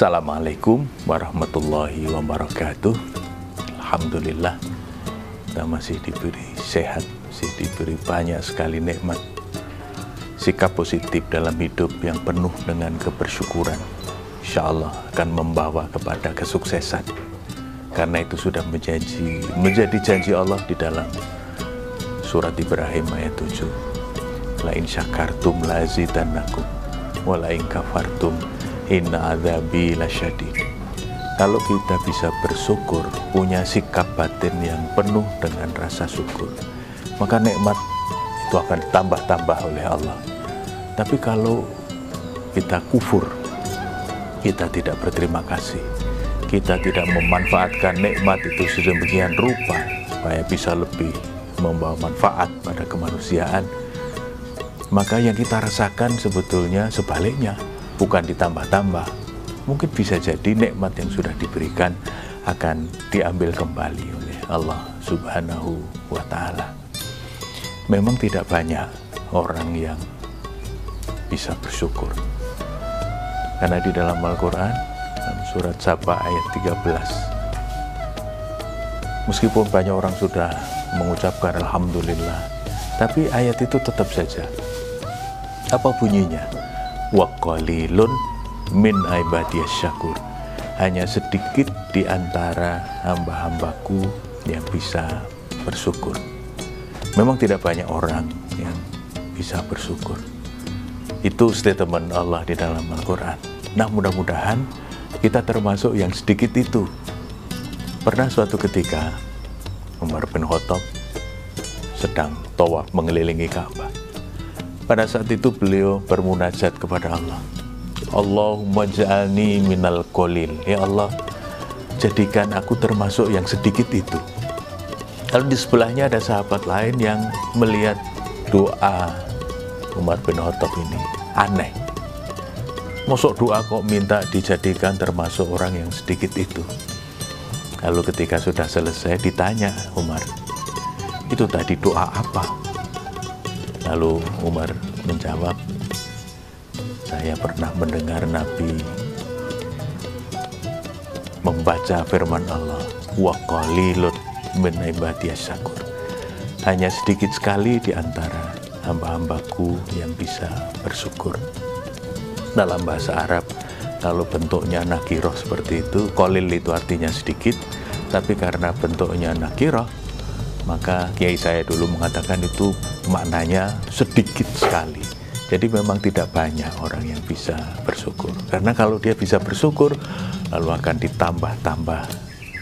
Assalamualaikum warahmatullahi wabarakatuh. Alhamdulillah kita masih diberi sehat, masih diberi banyak sekali nikmat. Sikap positif dalam hidup yang penuh dengan kebersyukuran insya Allah akan membawa kepada kesuksesan. Karena itu sudah menjadi janji Allah di dalam surat Ibrahim ayat 7. La in syakartum la azidannakum wa la in kafartum inna adzabi lasyadid. Kalau kita bisa bersyukur, punya sikap batin yang penuh dengan rasa syukur, maka nikmat itu akan ditambah-tambah oleh Allah. Tapi kalau kita kufur, kita tidak berterima kasih, kita tidak memanfaatkan nikmat itu sedemikian rupa supaya bisa lebih membawa manfaat pada kemanusiaan, maka yang kita rasakan sebetulnya sebaliknya, bukan ditambah-tambah. Mungkin bisa jadi nikmat yang sudah diberikan akan diambil kembali oleh Allah Subhanahu wa Ta'ala. Memang tidak banyak orang yang bisa bersyukur, karena di dalam Al-Quran, dalam surat Saba ayat 13, meskipun banyak orang sudah mengucapkan Alhamdulillah, tapi ayat itu tetap saja, apa bunyinya? Wa qalilun min ibadiyas syakur. Hanya sedikit di antara hamba-hambaku yang bisa bersyukur. Memang tidak banyak orang yang bisa bersyukur. Itu statement Allah di dalam Al-Quran. Nah, mudah-mudahan kita termasuk yang sedikit itu. Pernah suatu ketika Umar bin Khattab sedang tawaf mengelilingi Ka'bah. Pada saat itu beliau bermunajat kepada Allah. Allahumma ja'alni minal qalil. Ya Allah, jadikan aku termasuk yang sedikit itu. Lalu di sebelahnya ada sahabat lain yang melihat doa Umar bin Khattab ini aneh. Mosok doa kok minta dijadikan termasuk orang yang sedikit itu. Lalu ketika sudah selesai ditanya Umar, itu tadi doa apa? Lalu Umar menjawab, saya pernah mendengar Nabi membaca firman Allah, wa qalilun min ibadiyas syakur. Hanya sedikit sekali di antara hamba-hambaku yang bisa bersyukur. Dalam bahasa Arab, kalau bentuknya nakiroh seperti itu, qalil itu artinya sedikit, tapi karena bentuknya nakiroh, maka kiai saya dulu mengatakan itu maknanya sedikit sekali. Jadi memang tidak banyak orang yang bisa bersyukur. Karena kalau dia bisa bersyukur, lalu akan ditambah-tambah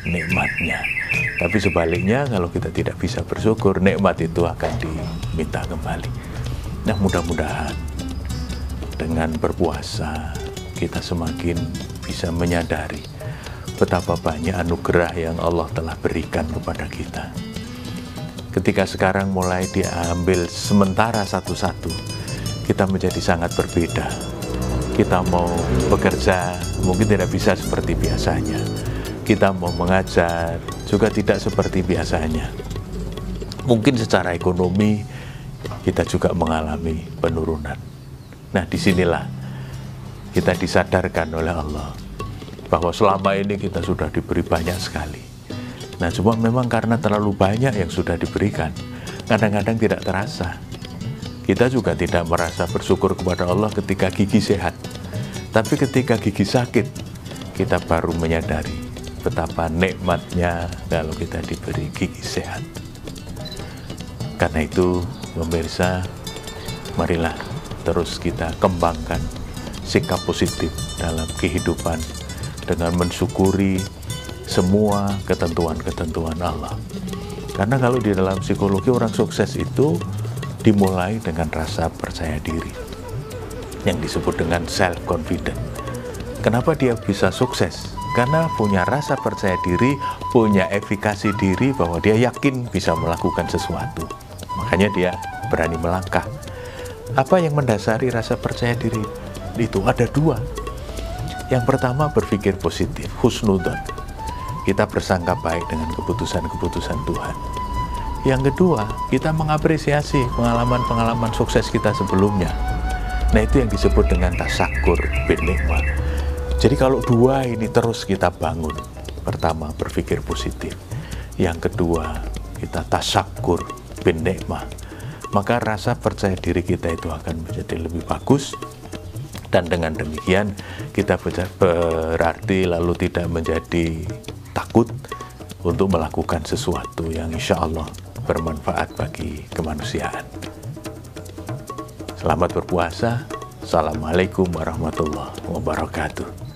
nikmatnya. Tapi sebaliknya, kalau kita tidak bisa bersyukur, nikmat itu akan diminta kembali. Nah, mudah-mudahan dengan berpuasa, kita semakin bisa menyadari betapa banyak anugerah yang Allah telah berikan kepada kita. Ketika sekarang mulai diambil sementara satu-satu, kita menjadi sangat berbeda. Kita mau bekerja mungkin tidak bisa seperti biasanya. Kita mau mengajar juga tidak seperti biasanya. Mungkin secara ekonomi kita juga mengalami penurunan. Nah, disinilah kita disadarkan oleh Allah bahwa selama ini kita sudah diberi banyak sekali. Nah, cuma memang karena terlalu banyak yang sudah diberikan, kadang-kadang tidak terasa. Kita juga tidak merasa bersyukur kepada Allah ketika gigi sehat. Tapi ketika gigi sakit, kita baru menyadari betapa nikmatnya kalau kita diberi gigi sehat. Karena itu, pemirsa, marilah terus kita kembangkan sikap positif dalam kehidupan dengan mensyukuri semua ketentuan-ketentuan Allah. Karena kalau di dalam psikologi, orang sukses itu dimulai dengan rasa percaya diri yang disebut dengan self-confident. Kenapa dia bisa sukses? Karena punya rasa percaya diri, punya efikasi diri bahwa dia yakin bisa melakukan sesuatu. Makanya dia berani melangkah. Apa yang mendasari rasa percaya diri itu? Ada dua. Yang pertama, berpikir positif, husnudzon. Kita bersangka baik dengan keputusan-keputusan Tuhan. Yang kedua, kita mengapresiasi pengalaman-pengalaman sukses kita sebelumnya. Nah, itu yang disebut dengan tasyakur bin nikmat. Jadi kalau dua ini terus kita bangun, pertama berpikir positif, yang kedua kita tasyakur bin nikmah, maka rasa percaya diri kita itu akan menjadi lebih bagus. Dan dengan demikian kita berarti lalu tidak menjadi takut untuk melakukan sesuatu yang insya Allah bermanfaat bagi kemanusiaan. Selamat berpuasa. Assalamualaikum warahmatullahi wabarakatuh.